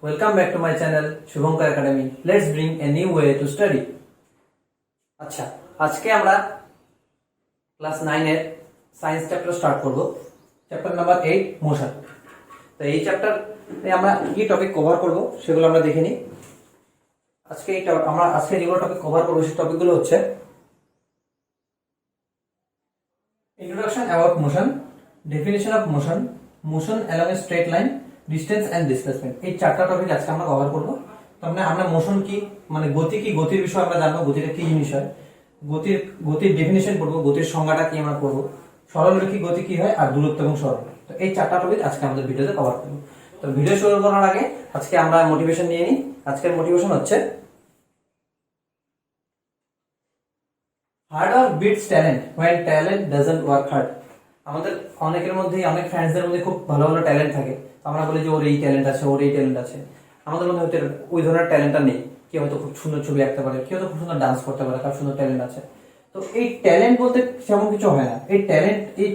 Welcome back to my channel Shubhankar Academy. Let's bring a new way to study. আচ্ছা, আজকে আমরা class 9 এর science chapter start করব। Chapter number 8 motion. তো এই চ্যাপ্টারে আমরা কি টপিক কভার করব সেগুলো আমরা দেখে নিই। আমরা আজকে যেগুলো টপিক কভার করব সেই টপিকগুলো হচ্ছে Introduction about motion, definition of motion, motion along a straight line, distance and displacement. এই চারটা টপিক আজকে আমরা কভার করব। তারপরে আমরা মোশন কি মানে গতি কি, গতির বিষয়ে আমরা জানবো, গতিটা কি জিনিস হয়, গতির ডেফিনিশন করব, গতির সংজ্ঞাটা কি আমরা করব, সরলরৈখিক গতি কি হয় আর দূরত্ব এবং সরল। তো এই চারটা টপিক আজকে আমাদের ভিডিওতে কভার করব। তো ভিডিও শুরু করার আগে আজকে আমরা মোটিভেশন নিয়ে নিই। আজকের মোটিভেশন হচ্ছে hard work beats talent when talent doesn't work hard. আমাদের অনেকের মধ্যেই, অনেক ফ্রেন্ডসদের মধ্যে খুব ভালো ভালো ট্যালেন্ট থাকে। আমরা বলি যে ওর এই ট্যালেন্ট আছে, ওর এই ট্যালেন্ট আছে। আমাদের মধ্যে হয়তো ওই ধরনের ট্যালেন্টটা নেই। কেউ হয়তো খুব সুন্দর ছবি আঁকতে পারে, কেউ হয়তো খুব সুন্দর ডান্স করতে পারে, কার সুন্দর ট্যালেন্ট আছে। তো এই ট্যালেন্ট বলতে সেমন কিছু হয় না। এই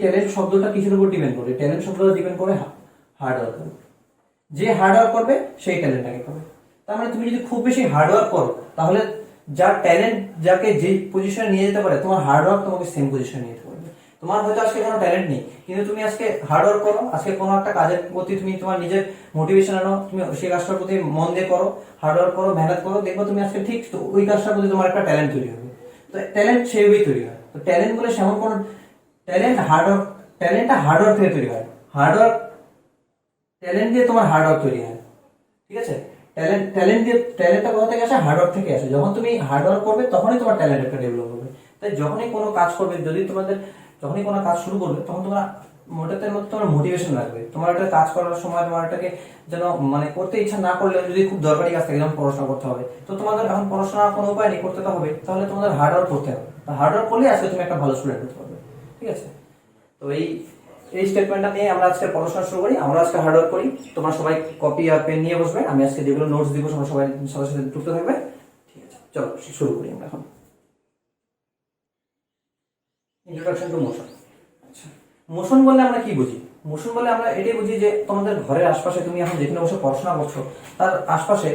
ট্যালেন্ট শব্দটা কিসের উপর ডিপেন্ড করে? ট্যালেন্ট শব্দটা ডিপেন্ড করে হার্ড ওয়ার্ক। যে হার্ড ওয়ার্ক করবে সেই ট্যালেন্টটাকে পাবে। তার মানে তুমি যদি খুব বেশি হার্ড ওয়ার্ক করো, তাহলে যার ট্যালেন্ট যাকে যে পজিশনে নিয়ে যেতে পারে, তোমার হার্ড ওয়ার্ক তোমাকে সেম পজিশনে নিয়ে যেতে পারবে। তোমার হয়তো আজকে কোনো ট্যালেন্ট নেই, কিন্তু তুমি আজকে হার্ড ওয়ার্ক করো, আজকে কোনো একটা কাজের প্রতি তুমি তোমার নিজের মোটিভেশন আনো, তুমি সেই কাজটার প্রতি মন দিয়ে করো, হার্ড ওয়ার্ক করো, মেহনত করো, দেখবো তুমি আজকে ঠিক ওই কাজটার প্রতি তোমার একটা ট্যালেন্ট তৈরি হবে। তো ট্যালেন্ট সেইভাবেই তৈরি হয়। তো ট্যালেন্ট বলে সেমন কোনো ট্যালেন্টটা হার্ড ওয়ার্ক থেকে তৈরি হয়। ট্যালেন্ট দিয়ে তোমার হার্ড ওয়ার্ক তৈরি হয়, ঠিক আছে? ট্যালেন্টটা কোথা থেকে আসে? হার্ড ওয়ার্ক থেকে আসে। যখন তুমি হার্ড ওয়ার্ক করবে তখনই তোমার ট্যালেন্ট একটা ডেভেলপ হবে। তাই যখনই কোনো কাজ করবে, যখনই কোনো কাজ শুরু করবে, তখন তোমার ওটার মধ্যে তোমার মোটিভেশন লাগবে। তোমার একটা কাজ করার সময় তোমার এটাকে যেন মানে করতে ইচ্ছা না করলেও, যদি খুব দরকারি কাজ থাকে, যেমন পড়াশোনা করতে হবে, তো তোমাদের এখন পড়াশোনার কোনো উপায় নেই, করতে তো হবে, তাহলে তোমাদের হার্ড ওয়ার্ক করতে হবে। হার্ড ওয়ার্ক করলে আজকে তুমি একটা ভালো স্টুডেন্ট হতে পারবে, ঠিক আছে? তো এই স্টেটমেন্টটা নিয়ে আমরা আজকে পড়াশোনা শুরু করি। আমরা আজকে হার্ড ওয়ার্ক করি। তোমরা সবাই কপি আর পেন নিয়ে বসবে। আমি আজকে যেগুলো নোটস দিব সবাই সবার সাথে যুক্ত থাকবে, ঠিক আছে? চলো শুরু করি আমরা এখন। Introduction to motion. আচ্ছা, মোশন বললে আমরা কি বুঝি? মোশন বলে আমরা এটাই বুঝি যে তোমাদের ঘরের আশপাশে, তুমি এখন যেখানে বসে পড়াশোনা করছো, তার আশপাশে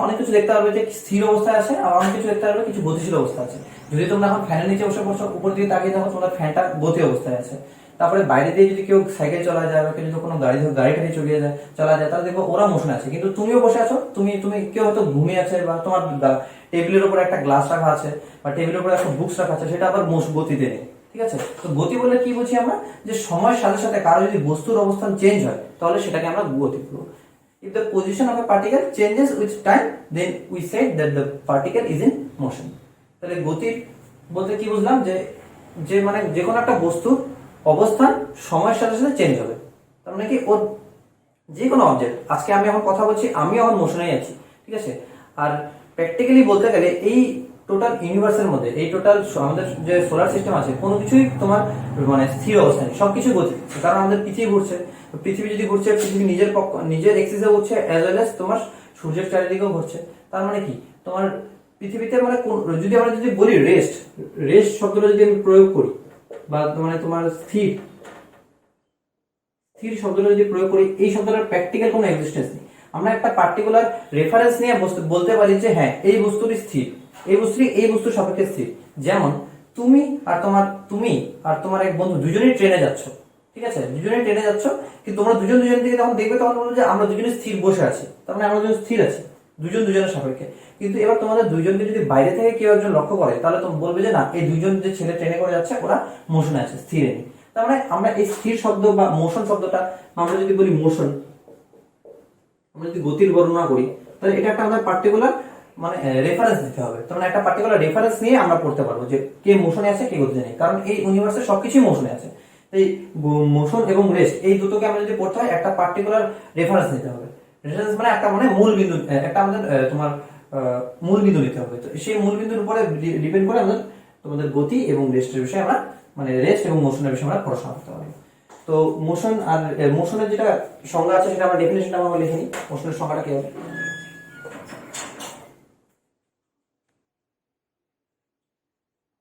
অনেক কিছু দেখতে পারবে যে স্থির অবস্থায় আছে, আর অনেক কিছু দেখতে পারবে কিছু গতিশীল অবস্থা আছে। যদি তোমরা এখন ফ্যানের নিচে বসে পড়ছো, উপর দিকে তাকিয়ে দেখো তোমার ফ্যানটা গতি অবস্থায় আছে। তারপরে বাইরে দিয়ে যদি কেউ সাইকেল চলা যায়, বা কেউ যদি কোনো গাড়িটা দিয়ে চলা যায়, তাহলে দেখবো ওরা মোশনে আছে। কিন্তু তুমিও বসে আছো, তুমি কেউ হয়তো ঘুমিয়ে আছে, বা তোমার টেবিলের উপর একটা গ্লাস রাখা আছে, বা টেবিলের উপর একটা বুকস রাখা আছে, সেটা আবার গতিতে নেই, ঠিক আছে? তো গতি বলে কি বুঝি আমরা? যে সময়ের সাথে সাথে কারো যদি বস্তুর অবস্থান চেঞ্জ হয়, তাহলে সেটাকে আমরা গতি বলবো। If the position of a particle changes with time, then we say that the particle is in motion. তাহলে গতি বলতে কি বুঝলাম? যে মানে যে কোনো একটা বস্তুর অবস্থান সময়ের সাথে সাথে চেঞ্জ হবে। তার মানে কি, ও যে কোনো অবজেক্ট, আজকে আমি এখন কথা বলছি, আমি এখন মোশনেই আছি, ঠিক আছে? আর প্র্যাকটিক্যালি বলতে গেলে এই টোটাল ইউনিভার্সের মধ্যে, এই টোটাল আমাদের যে সোলার সিস্টেম আছে, কোনো কিছুই তোমার মানে স্থির অবস্থা নেই, সবকিছু গতি। কারণ আমাদের পৃথিবী ঘুরছে। পৃথিবী যদি ঘুরছে, পৃথিবী নিজের এক্সিসে ঘুরছে, অ্যাজ ওয়েল এজ তোমার সূর্যের চারিদিকেও ঘুরছে। তার মানে কি, তোমার পৃথিবীতে মানে যদি আমরা বলি রেস্ট শব্দটা যদি আমি প্রয়োগ করি, বা মানে তোমার স্থির শব্দটা যদি প্রয়োগ করি, এই শব্দটার প্র্যাকটিক্যাল কোনো এক্সিস্টেন্স নেই। আমরা একটা পার্টিকুলার রেফারেন্স নিয়ে বলতে পারি যে হ্যাঁ, এই বস্তুটি স্থির, এই বস্তুর সাপেক্ষে স্থির। যেমন তুমি আর তোমার এক বন্ধু দুজনেই ট্রেনে যাচ্ছ, ঠিক আছে? দুজনেই ট্রেনে যাচ্ছ, কিন্তু তোমরা দুজন দিকে যখন দেখবে, তখন বলবো যে আমরা দুজনে স্থির বসে আছি, তার মানে আমরা দুজন স্থির আছি, দুজনের সাপেক্ষে। কিন্তু এবার তোমাদের দুইজনকে যদি বাইরে থেকে কেউ একজন লক্ষ্য করে, তাহলে তুমি বলবে যে না, এই দুইজন যে ছেলে ট্রেনে করে যাচ্ছে, ওরা মোশনে আছে, স্থিরে নেই। তার মানে আমরা এই স্থির শব্দ বা মোশন শব্দটা, আমরা যদি বলি মোশন, আমরা যদি গতির বর্ণনা করি, তাহলে এটা একটা আমাদের পার্টিকুলার মানে রেফারেন্স দিতে হবে। তার মানে একটা পার্টিকুলার রেফারেন্স নিয়ে আমরা পড়তে পারবো যে কে মোশনে আছে, কে গতিতে নেই। কারণ এই ইউনিভার্সে সবকিছুই মোশনে আছে। এই মোশন এবং রেস্ট, এই দুটোকে আমরা যদি পড়তে হয়, একটা পার্টিকুলার রেফারেন্স নিতে হবে। রেফারেন্স মানে একটা মানে মূল বিন্দু, একটা আমাদের তোমার মূল বিন্দু নিতে হবে। তো সেই মূল বিন্দুর উপরে ডিপেন্ড করে আমাদের তোমাদের গতি এবং রেস্টের বিষয়ে আমরা মানে রেস্ট এবং মোশনের বিষয়ে আমরা পড়াশোনা করতে পারবো। তো মোশন আর মোশনের যেটা সংজ্ঞা আছে, সেটা আমরা ডেফিনেশনটা আমরা লিখে নিই। মোশনের সংজ্ঞাটা কি হবে?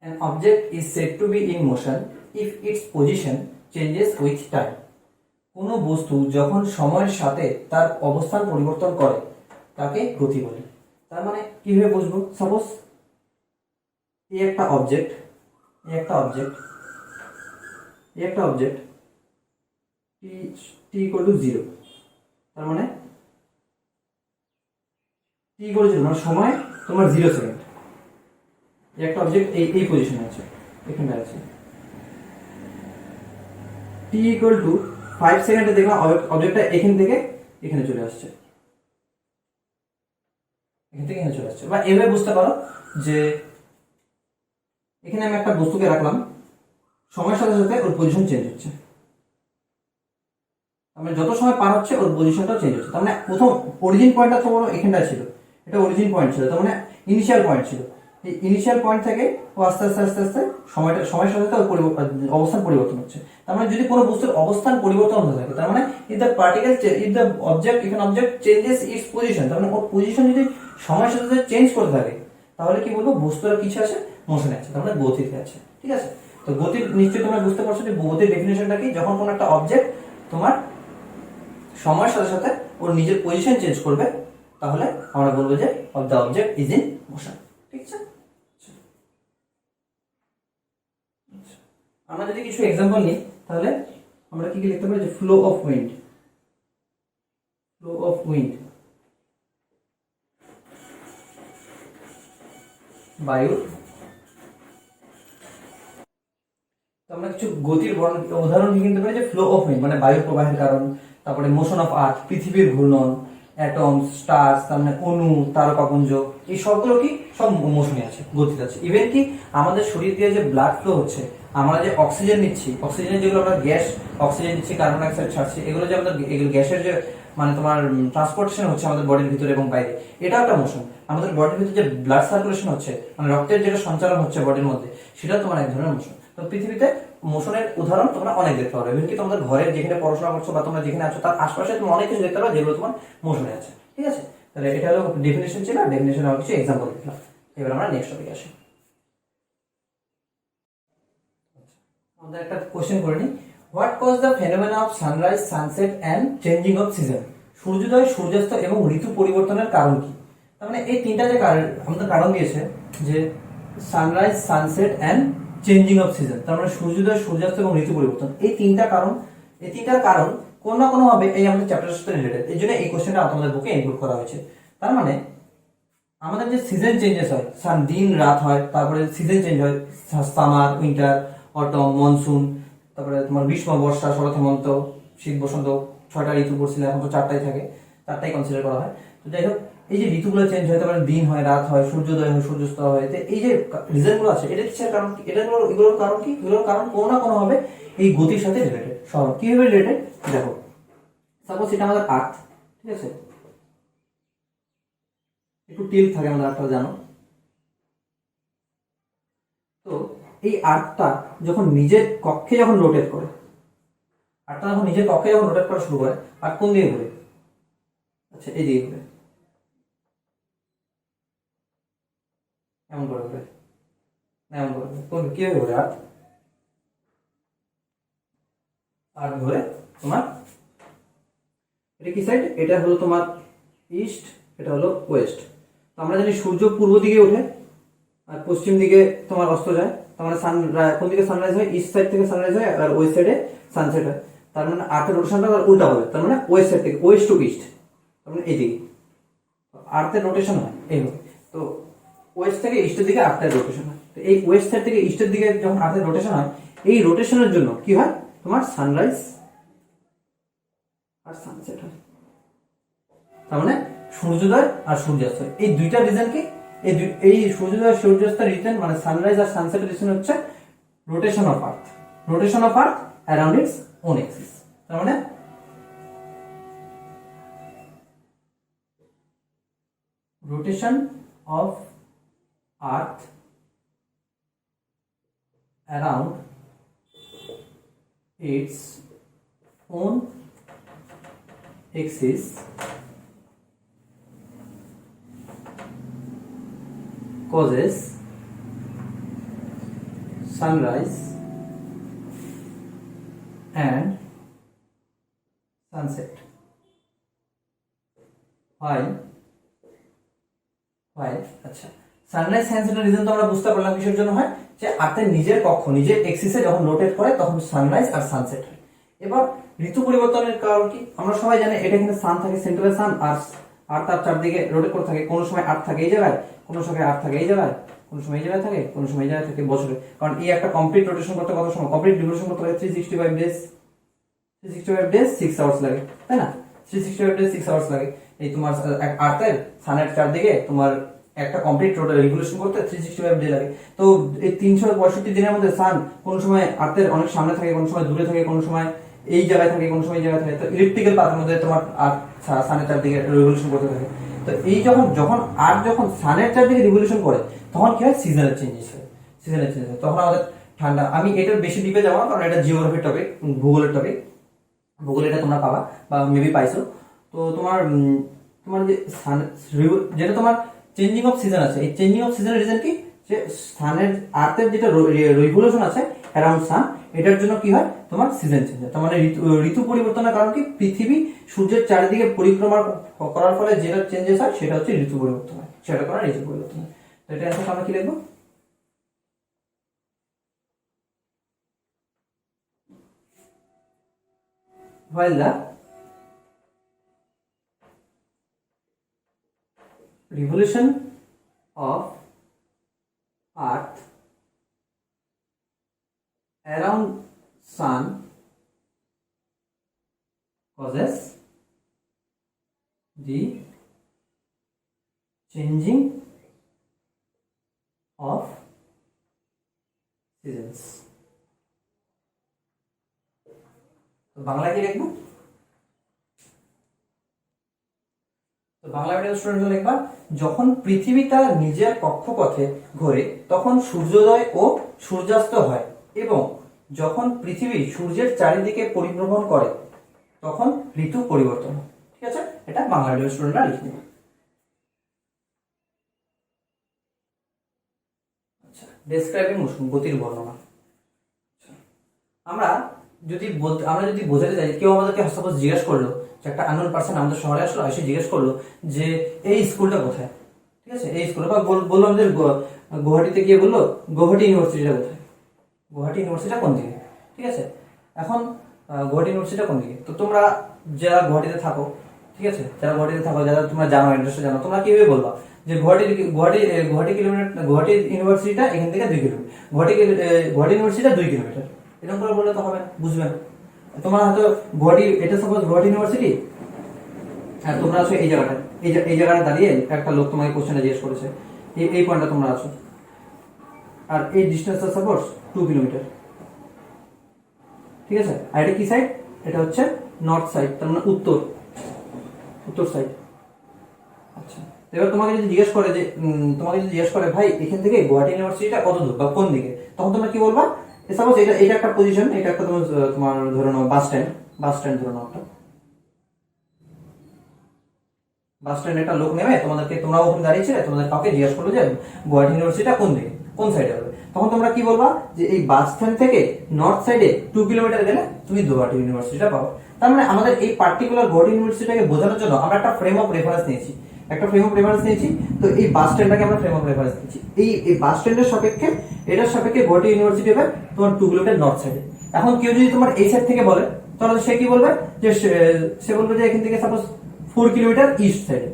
An object is said to be in motion if its position changes with time. কোনো বস্তু যখন সময়ের সাথে তার অবস্থান পরিবর্তন করে তাকে গতি বলে। তার মানে কিভাবে বুঝবো? সাপোজ এই একটা অবজেক্ট, এই একটা অবজেক্ট, এই একটা object T T equal to 0, তার মানে টি ইকুয়াল টু 0 মানে সময় তোমার 0 সেকেন্ড। এই একটা অবজেক্ট এই পজিশনে আছে, এখানে আছে। টি ইকুয়াল টু 5 সেকেন্ডে দেখলাম অবজেক্টটা এখান থেকে এখানে চলে আসছে, এখান থেকে এখানে চলে আসছে। বা এভাবে বুঝতে পারো যে এখানে আমি একটা বস্তুকে রাখলাম, সময়ের সাথে সাথে ওর পজিশন চেঞ্জ হচ্ছে, মানে যত সময় পার হচ্ছে ওর পজিশনটাও চেঞ্জ হচ্ছে। তার মানে প্রথম অরিজিন পয়েন্টটা তো এখানটা ছিল, এটা অরিজিন পয়েন্ট ছিল, তার মানে ইনিশিয়াল পয়েন্ট ছিল। এই ইনিশিয়াল পয়েন্ট থেকে ও আস্তে আস্তে আস্তে আস্তে সময়ের সাথে সাথে ওর অবস্থান পরিবর্তন হচ্ছে। তার মানে যদি কোনো বস্তুর অবস্থান পরিবর্তন হতে থাকে, তার মানে if the particle if the object if an object changes it's position, তার মানে ওর পজিশন যদি সময়ের সাথে সাথে চেঞ্জ করতে থাকে, তাহলে কি বলবো? বস্তুটা কিছু আছে, মোশনে আছে, তার মানে গতিতে আছে। ঠিক আছে? তো গতির নিশ্চয়ই তোমরা বুঝতে পারছো যে গতির ডেফিনেশনটা কি। যখন কোনো একটা অবজেক্ট তোমার সময়ের সাথে সাথে ওর নিজের পজিশন চেঞ্জ করবে, তাহলে আমরা বলবো যে the object is in motion. ঠিক আছে? আমরা যদি কিছু এক্সাম্পল নিই, তাহলে আমরা কি কি লিখতে পারি? যে flow of wind, flow of wind, বায়ু। তো আমরা কিছু গতির উদাহরণ কি কিনতে পারি? যে ফ্লো অফ উইন্ড মানে বায়ুর প্রবাহের কারণ, তারপরে মোশন অফ আর্থ পৃথিবীর ঘূর্ণন, অ্যাটমস, স্টার্স, তার মানে অণু, তারকাপুঞ্জ, এই সবগুলো কি সব মোশনে আছে, গতিতে আছে। ইভেন কি আমাদের শরীর দিয়ে যে ব্লাড ফ্লো হচ্ছে, আমরা যে অক্সিজেন নিচ্ছি, অক্সিজেনের যেগুলো আমরা গ্যাস অক্সিজেন নিচ্ছি, কার্বন ডাইঅক্সাইড ছাড়ছি, এগুলো যে আমাদের এগুলো গ্যাসের যে মানে তোমার ট্রান্সপোর্টেশন হচ্ছে আমাদের বডির ভিতরে এবং বাইরে, এটাও একটা মোশন। আমাদের বডির ভিতরে যে ব্লাড সার্কুলেশন হচ্ছে, মানে রক্তের যেটা সঞ্চালন হচ্ছে বডির মধ্যে, সেটা তোমার এক ধরনের মোশন। তো পৃথিবীতে মোশনের উদাহরণ তোমরা অনেক দেখতে পাবে। এমনকি তোমাদের ঘরের যেখানে পড়াশোনা করছো বা তোমরা যেখানে আছো তার আশপাশে তুমি অনেক কিছু দেখতে পাবে যেগুলো তোমার মোশনে আছে। ঠিক আছে? তাহলে এটা হলো ডেফিনেশন ছিল, আর ডেফিনেশন আমার কিছু এক্সাম্পল দেখলাম। এবার আমরা নেক্সট টপিকে আসি। আমাদের একটা কোশ্চেন করে নিই। What cause the phenomena of sunrise, sunset and changing of season? সূর্যোদয়, সূর্যাস্ত এবং ঋতু পরিবর্তনের কারণ কি? তার মানে এই তিনটা যে আমাদের কারণ দিয়েছে, যে sunrise, sunset and changing of season, তার মানে সূর্যোদয়, সূর্যাস্ত এবং ঋতু পরিবর্তন, এই তিনটার কারণ কোন না কোনো ভাবে এই আমাদের চ্যাপ্টারের সাথে রিলেটেড। এই জন্য এই কোশ্চেনটা আমাদের বুকে ইনক্লুড করা হয়েছে। তার মানে আমাদের যে সিজন চেঞ্জেস হয়, দিন রাত হয়, তারপরে সিজন চেঞ্জ হয়, সামার, উইন্টার, অটম, মনসুন, তারপরে তোমার গ্রীষ্ম, বর্ষা, শরৎ, হেমন্ত, শীত, বসন্ত, 6টা ঋতু পড়ছিল, এখন তো 4টাই থাকে, 4টাই কনসিডার করা হয়। তো যাই হোক, এই যে ঋতুগুলো চেঞ্জ হয়, তারপরে দিন হয়, রাত হয়, সূর্যোদয় হয়, সূর্যাস্ত হয়, এই যে রিজন গুলো আছে, এটা কিসের কারণ? এগুলোর কারণ কি? এগুলোর কারণ কোনো না কোনো ভাবে এই গতির সাথে রিলেটেড। কিভাবে রিলেটেড দেখো। সাপোজ এটা আমাদের আর্থ, ঠিক আছে? একটু টিল্ট থাকে আমাদের আর্থটা, জানো তো। এই আর্থটা যখন নিজের কক্ষে যখন রোটেট করে, আর্থটা যখন নিজের কক্ষে যখন রোটেট করা শুরু করে, আর কোন দিকে ঘুরে? আচ্ছা, এই দিকে ঘুরে, এমন করে ঘুরে, এমন করে ঘুরে। কোন কিভাবে ঘুরে? আর্থ ঘুরে তোমার, এটা কি সাইড? এটা হলো তোমার ইস্ট, এটা হলো ওয়েস্ট। তো আমরা জানি সূর্য পূর্ব দিকে ওঠে আর পশ্চিম দিকে তোমার অস্ত যায়। তার মানে কোন দিকে সানরাইজ হয়? ইস্ট সাইড থেকে সানরাইজ হয়, আর ওয়েস্ট সাইডে সানসেট হয়। তার মানে আর্থের রোটেশনটা উল্টা হবে, তার মানে ওয়েস্ট সাইড থেকে, ওয়েস্ট টু ইস্ট, তার মানে এইদিকে আর্থের রোটেশন হয় এইভাবে। তো ওয়েস্ট থেকে ইস্টের দিকে আর্থের রোটেশন হয়। তো এই ওয়েস্ট সাইড থেকে ইস্টের দিকে যখন আর্থের রোটেশন হয়, এই রোটেশনের জন্য কি হয়? তোমার সানরাইজ আর সানসেট হয়। তার মানে সূর্যোদয় আর সূর্যাস্ত, এই দুইটা রিজন কি? এই সূর্যোদয় সূর্যাস্তের রিজন মানে সানরাইজ আর সানসেটের রিজন হচ্ছে rotation of earth, rotation of earth around its own axis. তার মানে rotation of earth around its own axis causes sunrise and sunset. হয় আচ্ছা, সানরাইজ সানসেটের রিজন তো আমরা বুঝতে পারলাম কিসের জন্য হয়, যে আর্থের নিজের কক্ষ নিজের এক্সিসে যখন রোটেট করে তখন সানরাইজ আর সানসেট হয়। এবার ঋতু পরিবর্তনের কারণ কি আমরা সবাই জানি, এটা কিন্তু সান থাকে সেন্ট্রালে, সান আর তার চারদিকে রোটেট করে থাকে। কোনো সময় আর্থ থাকে এই জায়গায়, কোনো সময় আর্থ থাকে এই জায়গায়, কোনো সময় এই জায়গায় থাকে, কোনো সময় এই জায়গায় থাকে বছরে। কারণ এই একটা কমপ্লিট রোটেশন করতে কত সময়, কমপ্লিট রিভলিউশন করতে লাগে 365 ডেজ, 365 ডেজ 6 আওয়ার্স লাগে, তাই না? 365 ডেজ 6 আওয়ার্স লাগে। এই তোমার আর্থের সানের চারদিকে তোমার একটা কমপ্লিট রিভলিউশন করতে 365 ডে লাগে। তো এই 365 দিনের মধ্যে সান কোন সময় আর্থের অনেক সামনে থাকে, কোন সময় দূরে থাকে, কোন সময় এই জায়গায় থাকে, কোন সময় এই জায়গায় থাকে। তো ইলিপ্টিক্যাল পাথের মধ্যে তোমার সানের চারদিকে রিভলিউশন করতে থাকে। তো এই যখন আর্থ যখন সানের চারদিকে রিভলিউশন করে তখন কি হয়, সিজনাল চেঞ্জেস হয়। সিজনাল চেঞ্জ হয় তখন আমাদের ঠান্ডা। আমি এটার বেশি ডিপে যাবো না, কারণ এটা জিওগ্রাফির টপিক, ভূগোলের টপিক। ভূগোলে এটা তোমরা পাবা বা মেবি পাইছো। তো তোমার তোমার যে যেটা তোমার চেঞ্জিং অফ সিজন আছে, এই চেঞ্জিং অফ সিজনের রিজন কি, যে সানের আর্থের যেটা রিভলিউশন আছে অ্যারাউন্ড সান, এটার জন্য কি হয় তোমার সিজন চেঞ্জ হয়। তার মানে ঋতু পরিবর্তনের কারণ কি, পৃথিবী সূর্যের চারিদিকে পরিক্রমা করার ফলে যেটা চেঞ্জেস হয় সেটা হচ্ছে ঋতু পরিবর্তন হয়, সেটা করার ঋতু পরিবর্তন হয়। তো এটা অ্যান্সারটা আমরা কি লিখবো, while the revolution of earth around sun causes the changing of seasons. তো বাংলা কি লিখবো, তো বাংলা মিডিয়াম স্টুডেন্ট লিখবা, যখন পৃথিবী তার নিজের কক্ষপথে ঘোরে তখন সূর্যোদয় ও সূর্যাস্ত হয়, এবং যখন পৃথিবী সূর্যের চারিদিকে পরিভ্রমণ করে তখন ঋতু পরিবর্তন হয়। ঠিক আছে, এটা বাংলা মিডিয়াম স্টুডেন্টরা লিখবে। আচ্ছা, ডেসক্রাইবিং মোশন, গতির বর্ণনা। আমরা যদি বোঝাতে চাই, কেউ আমাদেরকে সাপোজ জিজ্ঞেস করলো, যে একটা আননোন পার্সন আমাদের শহরে আসলো, এসে জিজ্ঞেস করলো যে এই স্কুলটা কোথায়, ঠিক আছে, এই স্কুলটা, বা বললো আমাদের গুয়াহাটিতে গিয়ে বললো গুয়াহাটি ইউনিভার্সিটিটা কোথায়, গুয়াহাটি ইউনিভার্সিটিটা কোন দিকে, ঠিক আছে। এখন গুয়াহাটি ইউনিভার্সিটিটা কোন দিকে, তো তোমরা যারা গুয়াহাটিতে থাকো, ঠিক আছে, যারা গুয়াহাটিতে থাকো, যারা তোমরা জানো অ্যাড্রেসটা জানো, তোমরা কিভাবে বলবা যে গুয়াহাটি কিলোমিটার, গুয়াহাটি ইউনিভার্সিটিটা এখান থেকে 2 কিলোমিটার, গুয়াহাটি ইউনিভার্সিটিটা 2 কিলোমিটার, এরকম করে বললে তো হবে না, বুঝবে না। তোমার হয়তো গুয়াহাটি, এটা সাপোজ গুয়াহাটি ইউনিভার্সিটি, আর তোমরা আছো এই জায়গাটা, এই জায়গাটা দাঁড়িয়ে একটা লোক তোমাকে কোশ্চেনটা জিজ্ঞেস করেছে, এই পয়েন্টটা তোমরা আছো, আর এই ডিস্টেন্সটা সাপোজ 2 কিলোমিটার, ঠিক আছে। আর এটা কি সাইড, এটা হচ্ছে নর্থ সাইড, তার মানে উত্তর সাইড। আচ্ছা, এবার তোমাকে যদি জিজ্ঞেস করে যে ভাই এখান থেকে গুয়াহাটি ইউনিভার্সিটিটা কত দূর বা কোন দিকে, তখন তোমরা কি বলবা, সাপোজ এটা একটা পজিশন, এটা একটা তোমার ধরে নাও বাস স্ট্যান্ড ধরে নাও একটা বাস স্ট্যান্ড, একটা লোক নেমে তোমরা ওখানে দাঁড়িয়েছিলে, তোমাদের কাউকে জিজ্ঞেস করলো যে গুয়াহাটি ইউনিভার্সিটিটা কোন দিকে, কোন সাইডে হবে, তখন তোমরা কি বলবা, যে এই বাস স্ট্যান্ড থেকে নর্থ সাইডে 2 কিলোমিটার গেলে তুমি গুয়াহাটি ইউনিভার্সিটিটা পাবো। তার মানে আমাদের এই পার্টিকুলার গুয়াহাটি ইউনিভার্সিটিটাকে বোঝানোর জন্য আমরা একটা ফ্রেম অফ রেফারেন্স নিয়েছি, তো এই বাস স্ট্যান্ডটাকে আমরা ফ্রেম অফ রেফারেন্স নিয়েছি। এই বাস স্ট্যান্ডের সাপেক্ষে, এটার সাপেক্ষে গুয়াহাটি ইউনিভার্সিটি হবে তোমার 2 কিলোমিটার নর্থ সাইডে। এখন কেউ যদি তোমার এই সাইড থেকে বলে, তাহলে সে কি বলবে, যে সে বলবে যে এখান থেকে সাপোজ 4 কিলোমিটার ইস্ট সাইডে।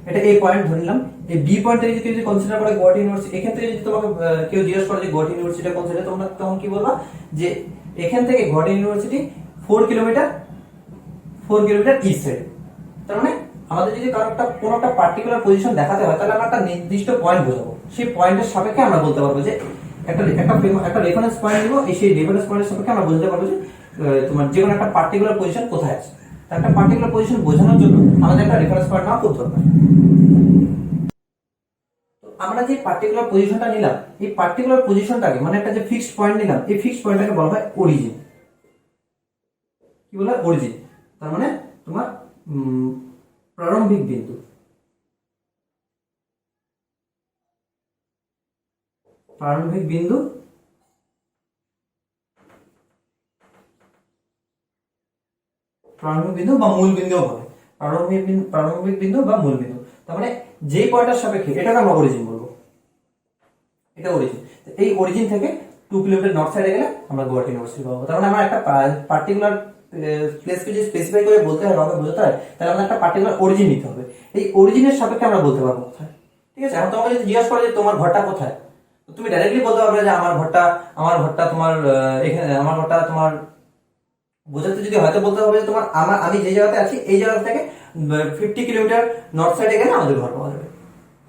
এটা এই পয়েন্ট ধরে নিলাম। এই বি পয়েন্টে যদি কনসিডার করে গুয়াহাটি ইউনিভার্সিটি, এখান থেকে যদি তোমাকে কেউ জিজ্ঞেস করে যে গুয়াহাটি ইউনিভার্সিটি কোন সাইডে, তোমরা তখন কি বলবা, যে এখান থেকে গুয়াহাটি ইউনিভার্সিটি 4 কিলোমিটার ইস্ট সাইডে। তার মানে আমাদের যদি কোনো একটা পার্টিকুলার পজিশন দেখাতে হয়, তাহলে আমরা একটা নির্দিষ্ট পয়েন্ট বোঝাবো, সেই পয়েন্টের সাপেক্ষে আমরা বলতে পারবো যে একটা রেফারেন্স পয়েন্ট দিব, সেই রেফারেন্স পয়েন্টের সাপেক্ষে আমরা বুঝতে পারবো যে তোমার যে কোনো একটা পার্টিকুলার পজিশন কোথায় আছে। একটা পার্টিকুলার পজিশন বোঝানোর জন্য আমাদের একটা রেফারেন্স পয়েন্ট নেওয়া খুব দরকার। তো আমরা যে পার্টিকুলার পজিশনটা নিলাম, এই পার্টিকুলার পজিশনটাকে, মানে একটা যে ফিক্সড পয়েন্ট নিলাম, এই ফিক্সড পয়েন্টটাকে বলা হয় অরিজিন। কি বলা হয়, অরিজিন। তার মানে তোমার প্রারম্ভিক বিন্দু। প্রারম্ভিক বিন্দু বা মূল বিন্দুও বলে, প্রারম্ভিক বিন্দু বা মূল বিন্দু। তার মানে যেই পয়েন্টের সাপেক্ষে এটাকে আমরা অরিজিন বলবো, এটা অরিজিন। এই অরিজিন থেকে 2 কিলোমিটার নর্থ সাইডে গেলে আমরা গুয়াহাটি ইউনিভার্সিটি পাবো। তার মানে আমার একটা পার্টিকুলার প্লেসকে যদি স্পেসিফাই করে বলতে হয়, ভাবে বোঝাতে হয়, তাহলে আমাদের একটা পার্টিকুলার অরিজিন নিতে হবে। এই অরিজিনের সাপেক্ষে আমরা বলতে পারবো কোথায়। ঠিক আছে, এখন তোমাকে যদি জিজ্ঞাসা করে যে তোমার ঘরটা কোথায়, তুমি ডাইরেক্টলি বলতে পারবে যে আমার ঘরটা তোমার এখানে, আমার ঘরটা তোমার বোঝাতে যদি হয়তো বলতে হবে যে তোমার আমি যে জায়গাতে আছি এই জায়গা থেকে 50 কিলোমিটার নর্থ সাইডে গেলে আমাদের ঘর পাওয়া যাবে।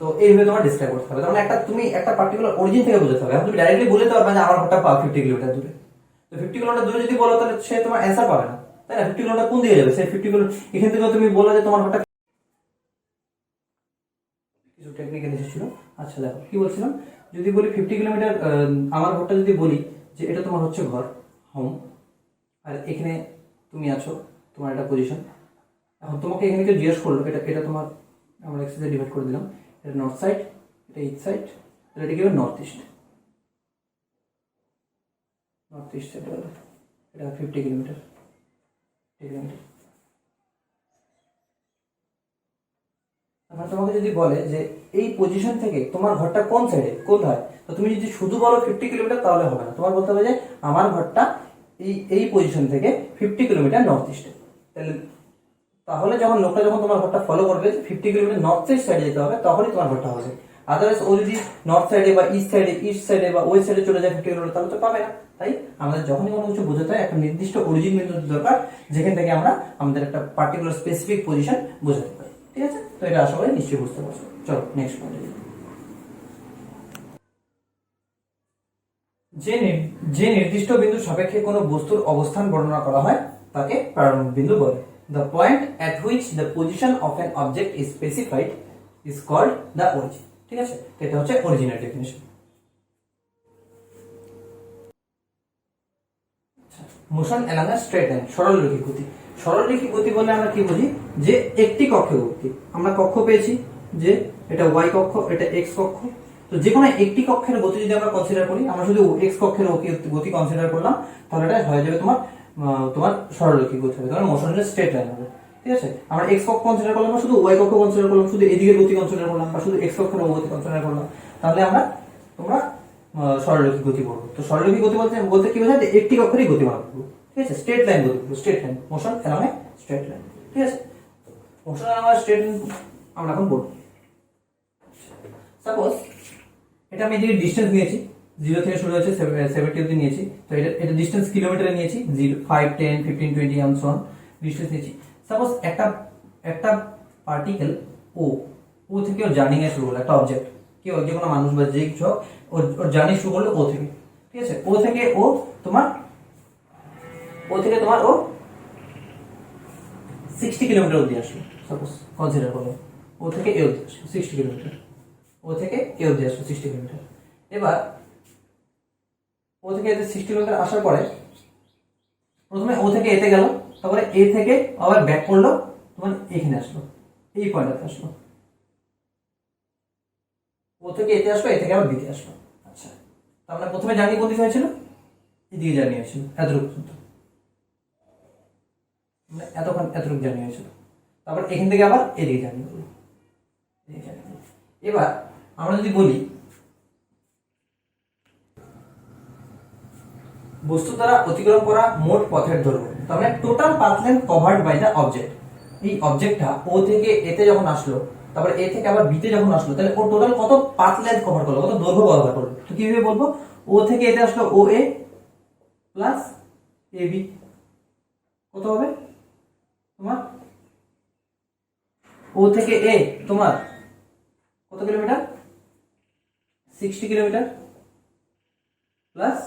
তো এইভাবে তোমার ডিসক্রাইব করতে হবে। তার মানে তুমি একটা পার্টিকুলার অরিজিন থেকে বোঝাতে হবে। এখন তুমি ডাইরেক্টলি বলতে পারবে না আমার ঘরটা 50 কিলোমিটার দূরে। তো 50 কিলোমিটার দূরে যদি বলো তাহলে সে তোমার অ্যান্সার পাবে না, তাই না? 50 কিলোমিটার কোন দিকে যাবে? সেই 50 কিলোমিটার এখান থেকে তুমি বললে যে তোমার ঘরটা, কিছু টেকনিক্যাল ইস্যু ছিল। আচ্ছা দেখো কি বলছিলাম, যদি বলি 50 কিলোমিটার, আমার ঘরটা যদি বলি যে এটা তোমার হচ্ছে ঘর, হোম, আর এখানে তুমি আছো, তোমার একটা পজিশন। এখন তোমাকে এখানে কেউ জিজ্ঞেস করলো এটা এটা তোমার, আমরা এক্সে ডিভাইড করে দিলাম, এটা নর্থ সাইড, এটা ইস্ট সাইড, তাহলে এটা কি হবে north east. North east side হলো এটা 50 কিলোমিটার। আমার তোমাকে যদি বলে যে এই পজিশন থেকে তোমার ঘরটা কোন সাইডে কোথায়, তো তুমি যদি শুধু বলো 50 কিলোমিটার তাহলে হবে না, তোমার বলতে হবে যে আমার ঘরটা এই এই পজিশন থেকে 50 কিলোমিটার নর্থ ইস্টে। তাহলে যখন লোকটা যখন তোমার ঘরটা ফলো করবে 50 কিলোমিটার নর্থ ইস্ট সাইডে যেতে হবে, তখনই তোমার ঘরটা হবে। আদারওয়াইজ ও যদি নর্থ সাইডে বা ইস্ট সাইডে বা ওয়েস্ট সাইডে চলে যায় 50 কিলোমিটার, তাহলে তো পাবে না। তাই আমাদের যখনই কোনো কিছু বোঝাতে হয় একটা নির্দিষ্ট অরিজিন বিন্দু দরকার, যেখান থেকে আমরা আমাদের একটা পার্টিকুলার স্পেসিফিক পজিশন বোঝাতে পারি। ঠিক আছে, তো এটা আশা করি নিশ্চয়ই বুঝতে পারছো। চলো নেক্সট পয়েন্টে। যে নির্দিষ্ট বিন্দুর সাপেক্ষে কোনো বস্তুর অবস্থান বর্ণনা করা হয় তাকে প্রারম্ভিক বিন্দু বলে। The point at which the position of an object is specified is called the origin. ঠিক আছে, এটা হচ্ছে অরিজিনের definition. Motion along a straight line, সরলরেখী গতি। সরলরেখী গতি বলে আমরা কি বুঝি, যে একটি কক্ষে গতি। আমরা কক্ষ পেয়েছি যে এটা ওয়াই কক্ষ, এটা এক্স কক্ষ। তো যে কোনো একটি কক্ষের গতি যদি আমরা কনসিডার করি, আমরা শুধু এক্স কক্ষের গতি কনসিডার করলাম, তাহলে এটা হয়ে যাবে তোমার সরলরেখী গতি হবে, তোমার মোশন স্ট্রেট লাইন হবে। ঠিক আছে, আমরা এক্স কক্ষ কনসিডার করলাম, শুধু ওয়াই কক্ষ কনসিডার করলাম, শুধু এদিকের গতি কনসিডার করলাম, বা শুধু এক্স কক্ষের গতি কনসিডার করলাম, তাহলে তোমরা সরলরেখী গতি পড়বো। তো সরলরেখী গতি বলতে কি বোঝায়, একটি কক্ষেরই গতি মান করবো। ঠিক আছে, স্ট্রেট লাইন গতি, স্ট্রেট লাইন, মোশন অ্যালং এ স্ট্রেট লাইন। ঠিক আছে, মোশন অ্যালং এ স্ট্রেট লাইন আমরা এখন বলবো। সাপোজ এটা আমি এদিকে ডিসটেন্স নিয়েছি, 0 থেকে শুরু হয়েছে 70 অবধি নিয়েছি। তো এটা ডিসটেন্স কিলোমিটারে নিয়েছি, 5, 10, 15, 20 and so on ডিসটেন্স নিয়েছি। সাপোজ একটা পার্টিকেল ও থেকে ওর জার্নি শুরু হলো, একটা অবজেক্ট, কেউ যে কোনো মানুষ বা যে কিছু ওর জার্নি শুরু করলো ও থেকে। ঠিক আছে, ও থেকে তোমার 60 কিলোমিটার অবধি আসলো। সাপোজ কনসিডার করো ও থেকে এ অবধি আসলো 60 কিলোমিটার, ও থেকে এ অবধি আসলো 60 কিলোমিটার। এবার ও থেকে এতে 60 কিলোমিটার আসার পরে প্রথমে ও থেকে এতে গেল, তারপরে এ থেকে আবার ব্যাক করলো, তোমার এখানে আসলো, এই পয়েন্টটাতে আসলো। ও থেকে এতে আসলো, এ থেকে আবার বিতে আসলো। আচ্ছা, তার মানে প্রথমে জার্নি কোন দিকে হয়েছিল, এদিকে জার্নি হয়েছিল, এতটুকু পর্যন্ত, মানে এতটুকু জার্নি হয়েছিল। তারপর এখান থেকে আবার এদিকে জার্নি করলো। এবার আমরা যদি বলি বস্তু দ্বারা অতিক্রম করা মোট পথের দৈর্ঘ্য, তার মানে total path length covered by the object. এই অবজেক্টটা ও থেকে এতে যখন আসলো, তারপরে এ থেকে আবার বিতে যখন আসলো, তাহলে ও টোটাল কত পাথ লেন্থ কভার করলো, কত দৈর্ঘ্য কভার করলো। তো কিভাবে বলবো, ও থেকে এতে আসলো ও এ প্লাস এ বি, কত হবে তোমার, ও থেকে এ তোমার কত কিলোমিটার, 60 কিলোমিটার, প্লাস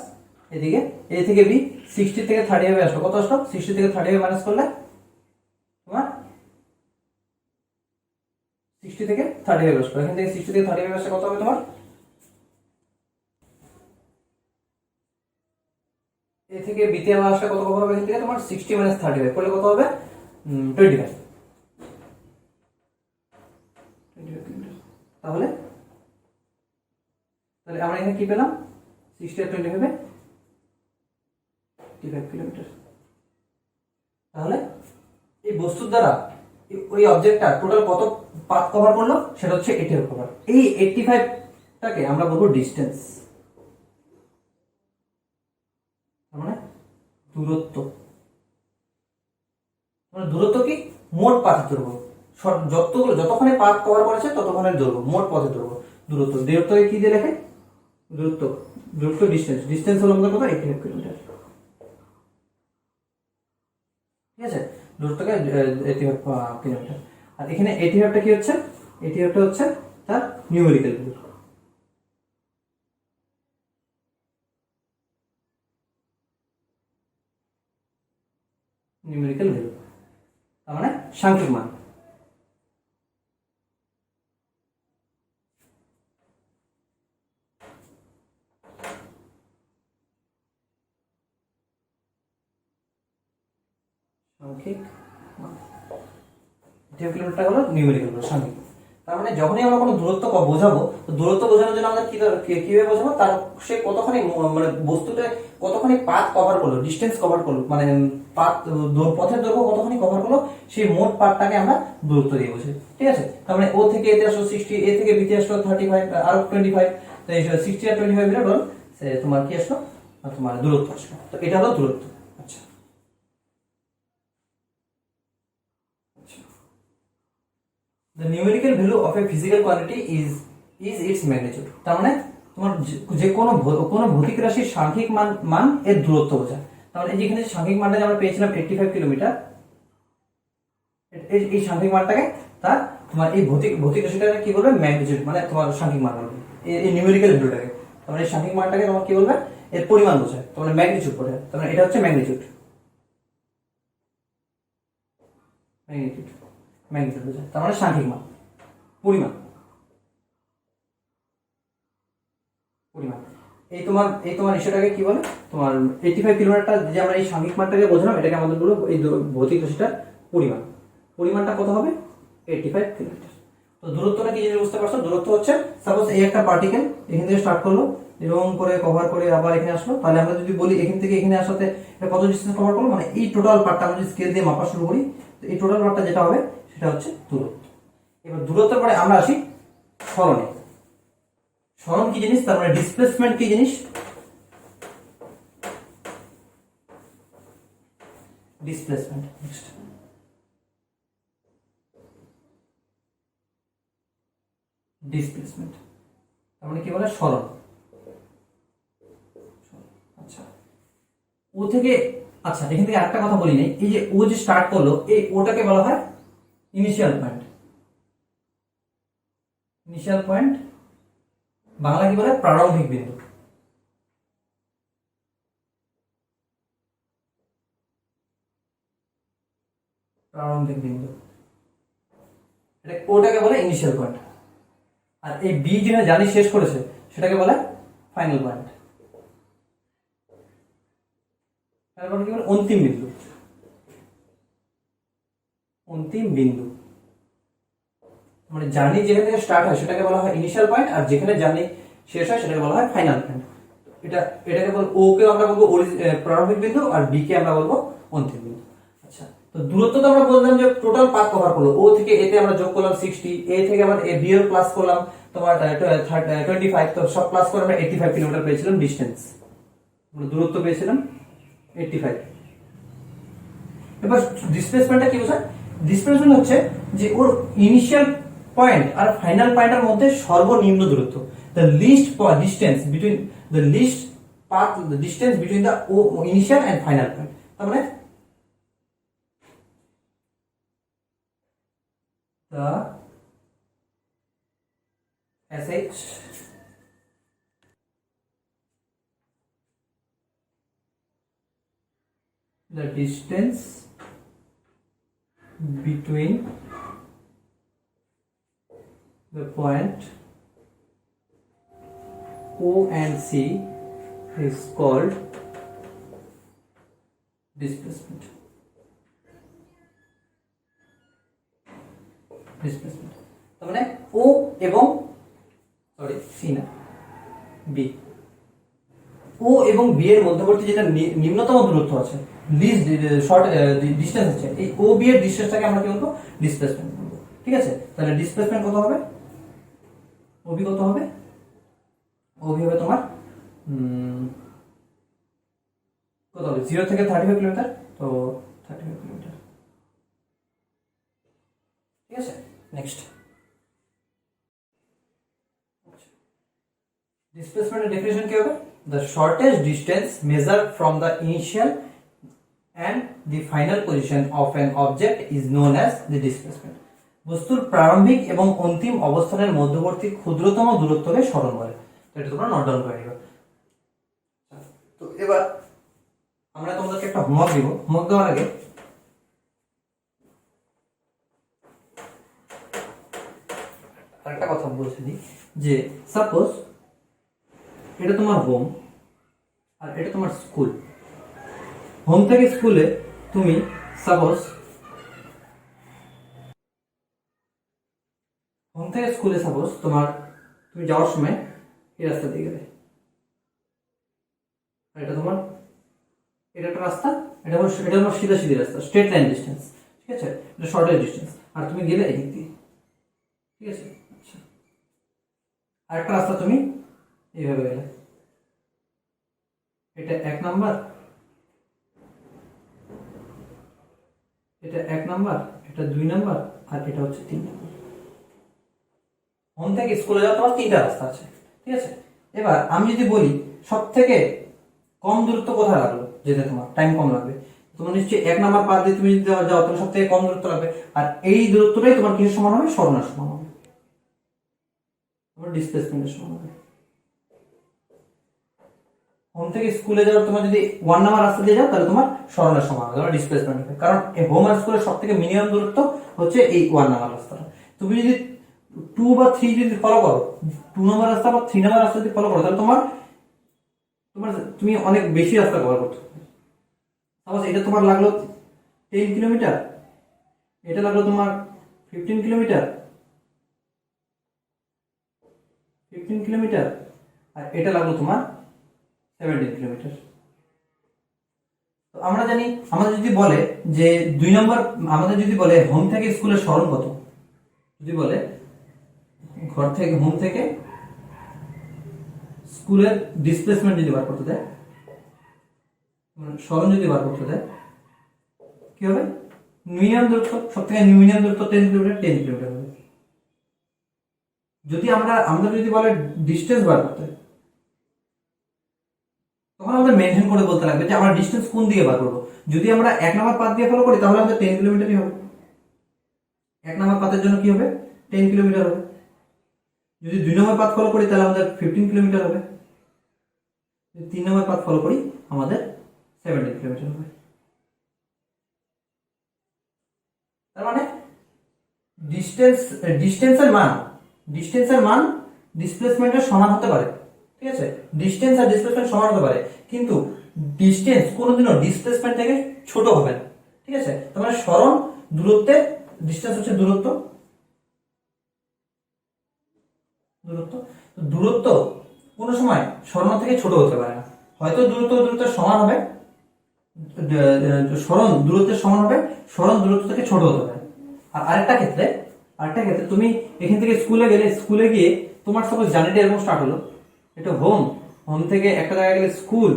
এদিকে এ থেকে বি 60 থেকে 30 আসলো, কত আসলো, 60 থেকে 30 মাইনাস করলে তোমার 60 থেকে 30 আসলো। এখান থেকে 60 থেকে 30 আসলে কত হবে তোমার, এ থেকে বি তে আসলে কত কভার হবে, এখান থেকে তোমার 60 মাইনাস 30 করলে কত হবে, 25। তাহলে আমরা এখানে কি পেলাম, 60 আর 25 কিলোমিটার। তাহলে এই বস্তুর দ্বারা ওই অবজেক্টটা টোটাল কত পাথ কভার করলো সেটা হচ্ছে 80 কভার। এই 85টাকে আমরা বলবো ডিস্টেন্স, মানে দূরত্ব। মানে দূরত্ব কি? মোট পাথের দৈর্ঘ্য, যতক্ষণে পাথ কভার করেছে ততক্ষণের দৈর্ঘ্য, মোট পথের দৈর্ঘ্য। দূরত্ব, দূরত্বকে কি দিয়ে লেখে? দূরত্ব, দূরত্ব ডিস্টেন্স, ডিস্টেন্স হলো আমাদের কত? 85 কিলোমিটার। ঠিক আছে, দূরত্বকে 85 কিলোমিটার। আর এখানে 85টা কি হচ্ছে? 85টা হচ্ছে তার নিউমেরিক্যাল ভ্যালু। নিউমেরিক্যাল ভ্যালু তার মানে সাংখ্যিক মান। সাংখ্যিক মান 85 কিলোমিটার হলো নিউমেরিক্যাল ভ্যালু, সাংখ্যিক। তার মানে যখনই আমরা কোনো দূরত্ব বোঝাবো, তো দূরত্ব বোঝানোর জন্য আমরা কিভাবে বোঝাবো? তার সে কতখানি মানে বস্তুটা কতখানি পাথ কভার করলো, ডিস্টেন্স কভার করলো, মানে পাথ পথের দৈর্ঘ্য কতখানি কভার করলো, সেই মোট পাথটাকে আমরা দূরত্ব দিয়ে বোঝাই। ঠিক আছে, তার মানে ও থেকে এতে আসলো 60, এ থেকে বিতে আসলো 35 আর 25, তো এই 60 আর 25 মিলে তোমার কি আসলো? তোমার দূরত্ব আসলো। তো এটা হলো দূরত্ব। আচ্ছা, the numerical value of a physical quantity is its magnitude। তার মানে তোমার যে কোনো ভৌতিক রাশির সাংখ্যিক মান এর দূরত্ব বোঝায়। তার মানে যেখানে সাংখ্যিক মানটা আমরা পেয়েছিলাম 85 কিলোমিটার, এই সাংখ্যিক মানটাকে তার তোমার এই ভৌতিক রাশিটাকে কি বলবে? ম্যাগনিটিউড, মানে তোমার সাংখ্যিক মান বলবে এই নিউমেরিক্যাল ভ্যালুটাকে। তার মানে এই সাংখ্যিক মানটাকে তোমার কি বলবে? এর পরিমাণ বোঝায়, তার মানে ম্যাগনিটিউড বোঝায়। তার মানে এটা হচ্ছে ম্যাগনিটিউড, ম্যাগনিটিউড ম্যাগনিটিউড বোঝায়। তার মানে সাংখ্যিক মান, পরিমাণ, পরিমাণ। এই তোমার সেটাকে কি বলে? তোমার 85 কিলোমিটার যে আমরা এই সাংখ্যিক মানটাকে বোঝালাম, এটাকে আমাদের বলবো এই ভৌতিক রাশিটার পরিমাণ। পরিমাণটা কত হবে? 85 কিলোমিটার। তো দূরত্বটা কি জিনিস বুঝতে পারছো? দূরত্ব হচ্ছে সাপোজ এই একটা পার্টিকেল এখান থেকে স্টার্ট করলো, এরকম করে কভার করে আবার এখানে আসলো, তাহলে আমরা যদি বলি এখান থেকে এখানে আসাতে এটা কত ডিস্টেন্স কভার করলো, মানে এই টোটাল পার্টটা আমরা যদি স্কেল দিয়ে মাপা শুরু করি, তো এই টোটাল পার্টটা যেটা হবে সেটা হচ্ছে দূরত্ব। এবার দূরত্বের পরে আমরা আসি সরণে। সরণ কি জিনিস? তার মানে ডিসপ্লেসমেন্ট কি জিনিস? ডিসপ্লেসমেন্ট। ডিসপ্লেসমেন্ট তার মানে কি বলে? সরণ। আচ্ছা, ও থেকে, আচ্ছা এখান থেকে আরেকটা কথা বলি নাই, এই যে ও যে স্টার্ট করলো, এই ওটাকে বলা হয় initial point. Initial point Bangla কি বলে? প্রারম্ভিক বিন্দু। প্রারম্ভিক বিন্দু, ওটাকে বলে ইনিশিয়াল পয়েন্ট। আর এই বি যেটা জানি শেষ করেছে সেটাকে বলে ফাইনাল পয়েন্ট। ফাইনাল পয়েন্ট কি বলে? অন্তিম বিন্দু। অন্তিম বিন্দু মানে জার্নি যেখান থেকে স্টার্ট হয় সেটাকে বলা হয় ইনিশিয়াল পয়েন্ট, আর যেখানে জার্নি শেষ হয় সেটাকে বলা হয় ফাইনাল পয়েন্ট। এটাকে বলবো, ও কে আমরা বলবো প্রারম্ভিক বিন্দু, আর বি কে আমরা বলবো অন্তিম বিন্দু। আচ্ছা, তো দূরত্ব তো আমরা বললাম যে টোটাল পাথ কভার করলো, ও থেকে এতে আমরা যোগ করলাম 60, এ থেকে আমরা বি এর প্লাস করলাম তোমার 25, তো সব প্লাস করে আমরা 85 কিলোমিটার পেয়েছিলাম ডিস্টেন্স, আমরা দূরত্ব পেয়েছিলাম 85। এবার ডিসপ্লেসমেন্টটা কি বোঝায়? ডিসপ্লেসমেন্ট হচ্ছে যে ওর ইনিশিয়াল পয়েন্ট আর ফাইনাল পয়েন্টের মধ্যে সর্বনিম্ন দূরত্ব, the least distance between the least path, the distance between the initial and final point। তার মানে the sh the distance between the point O and C is called displacement। Displacement তার মানে ও এবং C না বি, ও এবং B এর মধ্যবর্তী যেটা নিম্নতম দূরত্ব আছে, লিস্ট শর্ট ডিস্টেন্স আছে, এই ও বি এর ডিস্টেন্সটাকে আমরা কি বলবো, ডিসপ্লেসমেন্ট বলবো। ঠিক আছে, তাহলে ডিসপ্লেসমেন্ট কত হবে, ওবি কত হবে, ওবি হবে তোমার কত হবে, 0 থেকে 35 কিলোমিটার, তো 35 কিলোমিটার। ঠিক আছে, নেক্সট ডিসপ্লেসমেন্টের ডেফিনিশন কি হবে, the shortest distance measured from the initial and the final position of an object is known as the displacement. বস্তুর প্রারম্ভিক এবং অন্তিম অবস্থানের মধ্যবর্তী ক্ষুদ্রতম দূরত্বকে সরণ বলে। তো এটা তোমরা নোট ডাউন করে নিবে। তো এবার আমরা তোমাদেরকে একটা হোমওয়ার্ক দিব। হোমওয়ার্ক দেওয়ার আগে আরেকটা কথা বলছি দিই, যে সাপোজ এটা তোমার হোম আর এটা তোমার স্কুল। হোম থেকে স্কুলে তুমি সাপোজ তোমার তুমি যাওয়ার সময় এই রাস্তা দিয়ে গেলে, এটা তোমার এটা একটা রাস্তা, এটা আমার সিধা সিধি রাস্তা, স্ট্রেট লাইন ডিস্টেন্স। ঠিক আছে, এটা শর্টেস্ট ডিস্টেন্স, আর তুমি গেলে এদিক দিয়ে। ঠিক আছে, আচ্ছা, আরেকটা রাস্তা তুমি এইভাবে গেলে, এটা 1 নাম্বার, এটা 1 নাম্বার, এটা 2 নাম্বার, আর এটা হচ্ছে 3 নাম্বার। হোম থেকে স্কুলে যাওয়া তোমার 3টা রাস্তা আছে। ঠিক আছে, এবার আমি যদি বলি সব থেকে কম দূরত্ব কোথায় লাগলো যেতে, তোমার টাইম কম লাগবে, তোমার নিশ্চয়ই 1 নাম্বার পার দিয়ে তুমি যদি যাও তাহলে সব থেকে কম দূরত্ব লাগবে, আর এই দূরত্বটাই তোমার কিসের সমান হবে, সরণের সমান হবে, তোমার ডিসপ্লেসমেন্টের সমান হবে। হোম থেকে স্কুলে যাওয়ার তোমার যদি 1 নাম্বার রাস্তা দিয়ে যাও তাহলে তোমার সরণের সমান হবে, তোমার ডিসপ্লেসমেন্ট হবে, কারণ এই হোম আর স্কুলের সব থেকে মিনিমাম দূরত্ব হচ্ছে এই 1 নাম্বার রাস্তাটা। তুমি যদি 2 বা 3 যদি ফলো করো, 2 নাম্বার রাস্তা বা 3 নাম্বার রাস্তা যদি ফলো করো, তাহলে তোমার তুমি অনেক বেশি রাস্তা কভার করতে হবে। সাপোজ এটা তোমার লাগলো 10 কিলোমিটার, এটা লাগলো তোমার 15 কিলোমিটার, আর এটা লাগলো তোমার 17 কিলোমিটার। তো আমরা জানি, আমাদের যদি বলে যে 2 নম্বর, আমাদের যদি বলে হোম থেকে স্কুলের সরণ কত, যদি বলে ঘর থেকে হোম থেকে স্কুলের ডিসপ্লেসমেন্ট যদি বার করতে দেয়, সরণ যদি বার করতে দেয়, কি হবে, মিনিমাম দূরত্ব, সব থেকে মিনিমাম দূরত্ব 10 কিলোমিটার, 10 কিলোমিটার হবে। যদি আমাদের যদি বলে ডিস্টেন্স বার করতে, তখন আমাদের মেনশন করে বলতে লাগবে যে আমরা ডিস্টেন্স কোন দিকে বার করবো। যদি আমরা 1 নাম্বার পাথ দিয়ে ফলো করি তাহলে আমাদের 10 কিলোমিটারই হবে, 1 নাম্বার পাথের জন্য কি হবে, 10 কিলোমিটার হবে। যদি 2 নম্বর পাথ ফলো করি তাহলে আমাদের 15 কিলোমিটার হবে, যদি 3 নম্বর পাথ ফলো করি আমাদের 17 কিলোমিটার হবে। তার মানে ডিস্টেন্সের মান ডিসপ্লেসমেন্টের সমান হতে পারে। ঠিক আছে, ডিস্টেন্স আর ডিসপ্লেসমেন্ট সমান হতে পারে, কিন্তু ডিস্টেন্স কোনোদিনও ডিসপ্লেসমেন্ট থেকে ছোট হবে না। ঠিক আছে, তার মানে সরণ দূরত্বের, ডিস্টেন্স হচ্ছে দূরত্ব, দূরত্ব কোনো সময় সরণ থেকে ছোট হতে পারে না। হয়তো দূরত্বের সমান হবে, সরণ দূরত্বের সমান হবে, সরণ দূরত্ব থেকে ছোট হতে পারে। আর আরেকটা ক্ষেত্রে তুমি এখান থেকে স্কুলে গিয়ে তোমার সাপোজ জার্নিটা এরকম স্টার্ট হলো, এটা হোম থেকে একটা জায়গায় গেলে স্কুল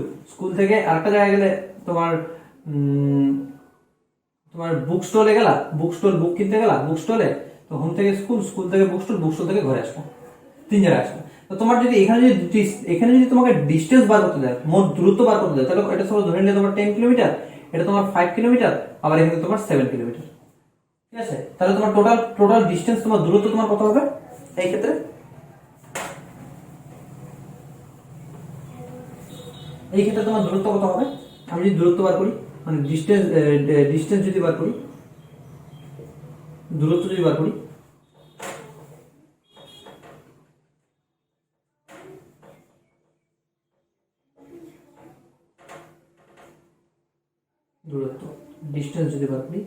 থেকে আরেকটা জায়গায় গেলে তোমার বুক স্টলে গেলা, বুক কিনতে গেলা বুক স্টলে, তো হোম থেকে স্কুল থেকে বুক স্টল থেকে ঘরে আসলা, 3 জায়গায় আসলা। তো তোমার যদি এখানে যদি তোমাকে ডিস্টেন্স বার করতে দেয়, মোট দূরত্ব বার করতে দেয়, তাহলে এটা সাপোজ ধরে নিলে তোমার 10 কিলোমিটার, এটা তোমার 5 কিলোমিটার, আবার এখানে তোমার 7 কিলোমিটার। ঠিক আছে, তাহলে তোমার টোটাল ডিস্টেন্স, তোমার দূরত্ব তোমার কত হবে এই ক্ষেত্রে, তোমার দূরত্ব কত হবে। আমি যদি দূরত্ব বার করি, মানে ডিস্টেন্স যদি বার করি, দূরত্ব যদি বার করি, ডিস্টেন্স যদি বার করি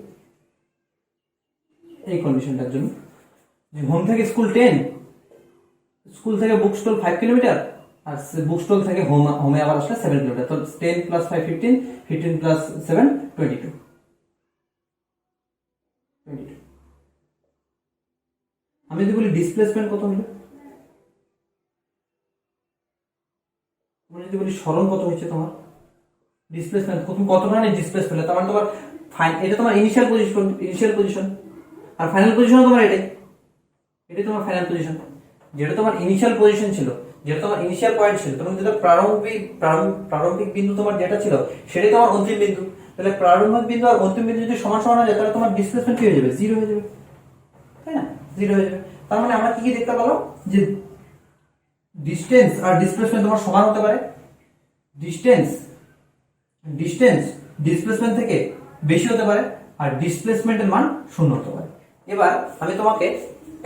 এই কন্ডিশনটার জন্য, হোম থেকে স্কুল 10, স্কুল থেকে বুক স্টল 5 কিলোমিটার, আর বুক স্টল থেকে হোমে আবার আসলে 7 কিলোমিটার। তো 10 প্লাস 5 15, 15 প্লাস 7 22। আমি যদি বলি ডিসপ্লেসমেন্ট কত হলো, তুমি যদি বলি সরণ কত হয়েছে তোমার, ডিসপ্লেসমেন্ট তুমি কতটা ডিসপ্লেস পেলে, তার মানে তোমার এটা তোমার ইনিশিয়াল পজিশন আর ফাইনাল পজিশন তোমার এটাই তোমার ফাইনাল পজিশন। যেটা তোমার ইনিশিয়াল পজিশন ছিল, যেটা তোমার ইনিশিয়াল পয়েন্ট ছিল, তোমার যেটা প্রারম্ভিক বিন্দু তোমার যেটা ছিল সেটাই তোমার অন্তিম বিন্দু। তাহলে প্রারম্ভিক বিন্দু আর অন্তিম বিন্দু যদি সমান সমান হয়ে যায় তাহলে তোমার ডিসপ্লেসমেন্ট কি হয়ে যাবে, জিরো হয়ে যাবে, তাই না? জিরো হয়ে যাবে। তার মানে আমরা কি দেখতে পেলাম যে ডিসটেন্স আর ডিসপ্লেসমেন্ট তোমার সমান হতে পারে, ডিসটেন্স ডিসপ্লেসমেন্ট থেকে বেশি হতে পারে, আর ডিসপ্লেসমেন্টের মান শূন্য হতে পারে। এবার আমি তোমাকে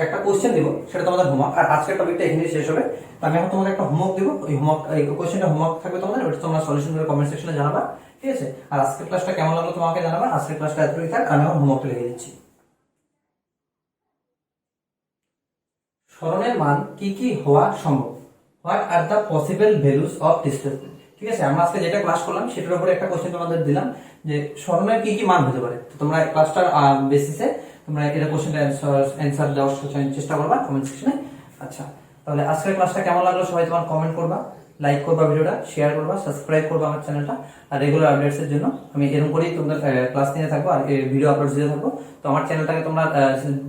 একটা কোশ্চেন দিব, সেটা তোমাদের হোমওয়ার্ক, আর আজকের টপিকটা এখানে শেষ হবে। তো আমি এখন তোমাকে একটা হোমওয়ার্ক দিব, ওই হোমওয়ার্ক এই কোশ্চেনটা হোমওয়ার্ক থাকবে তোমাদের, ওটা তোমরা সলিউশন করে কমেন্ট সেকশনে জানাবা, ঠিক আছে? আর আজকের ক্লাসটা কেমন লাগলো তোমাকে জানাবা। আজকের ক্লাসটা এতটুকুই থাক, আমি এখন হোমওয়ার্কটা লিখে দিচ্ছি। সরণের মান কি কি হওয়া সম্ভব, what are the possible values of displacement. ঠিক আছে, আমরা আজকে যেটা ক্লাস করলাম সেটার উপরে একটা কোশ্চেন তোমাদের দিলাম যে সরণের কি কি মান হতে পারে। তো তোমরা ক্লাসটার বেসিসে তোমরা এটা কোশ্চেনটা অ্যানসার দেওয়ার চেষ্টা করবা কমেন্ট সেকশনে। আচ্ছা, তাহলে আজকের ক্লাসটা কেমন লাগলো সবাই তোমার কমেন্ট করবা, লাইক করবা, ভিডিওটা শেয়ার করবা, সাবস্ক্রাইব করবা আমার চ্যানেলটা। আর রেগুলার আপডেটস এর জন্য আমি এরকম করেই তোমাদের ক্লাস নিয়ে থাকবো আর ভিডিও আপলোড দিতে থাকবো। তো আমার চ্যানেলটাকে তোমরা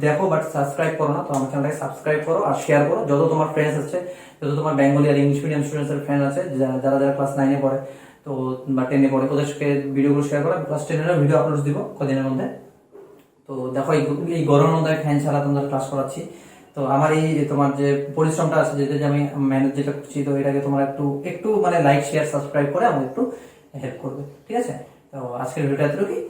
দেখো বাট সাবস্ক্রাইব করো না, তো আমার চ্যানেলটাকে সাবস্ক্রাইব করো আর শেয়ার করো। যত তোমার ফ্রেন্ডস আছে, যত তোমার বেঙ্গলি আর ইংলিশ মিডিয়াম স্টুডেন্টস এর ফ্রেন্ড আছে, যারা যারা ক্লাস 9 এ পড়ে তো বা 10 এ পড়ে, ওদেরকে ভিডিওগুলো শেয়ার করো। ক্লাস 10 এর ভিডিও আপলোড দিব কদিনের মধ্যে। তো দেখো এই গরমের মধ্যে ফ্যান ছাড়া তোমাদের ক্লাস করাচ্ছি। তো আমার এই তোমার যে পরিশ্রমটা আছে, যেটা যে আমি ম্যানেজ যেটা করছি, তো এটাকে তোমার একটু একটু মানে লাইক শেয়ার সাবস্ক্রাইব করে আমাকে একটু হেল্প করবে, ঠিক আছে? তো আজকের ভিডিওটা এতটুকুই।